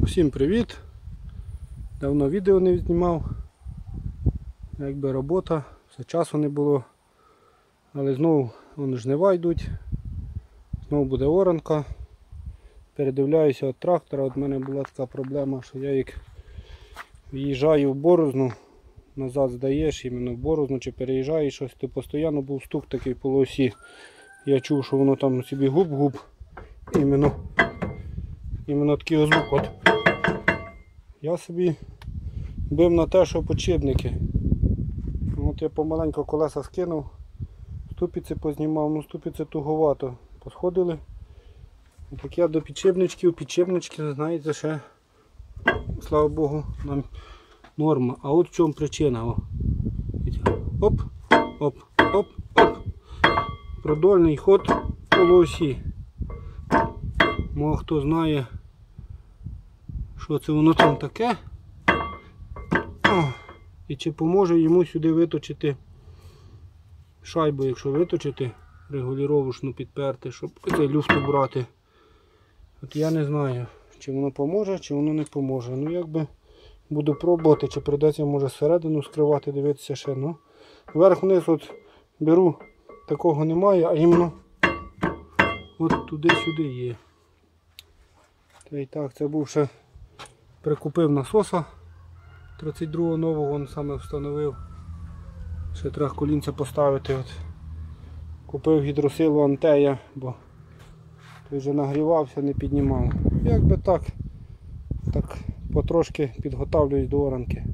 Всім привіт! Давно відео не знімав, якби робота, все часу не було, але знову жнива йдуть, знову буде оранка. Передивляюся від трактора. От в мене була така проблема, що я як в'їжджаю в борозну, назад здаєш іменно в борозну чи переїжджаєш щось, то постійно був стук такий по осі. Я чув, що воно там собі губ-губ, іменно такий звук. От. Я собі бив на те, що подшипники. От я помаленько колеса скинув, ступиці познімав, ну ступиці туговато. Посходили. Так я до підшипнички, знаєте, ще, слава Богу, нам норма. А от в чому причина. О. Оп, оп, оп, оп. Продольний ход полуосі. Може хто знає, що це воно там таке. І чи поможе йому сюди виточити шайбу, якщо виточити, регулювачну підперти, щоб цей люфт убрати. От я не знаю, чи воно поможе, чи воно не поможе. Ну якби буду пробувати, чи прийдеться може зсередину скривати, дивитися ще. Ну, вверх-вниз от беру, такого немає, а іменно от туди-сюди є. Та і так, це був ще, прикупив насоса 32-го нового, він саме встановив. Ще треба колінця поставити. От. Купив гідросилу Антея, бо той вже нагрівався, не піднімав. Якби так потрошки підготовлююсь до оранки.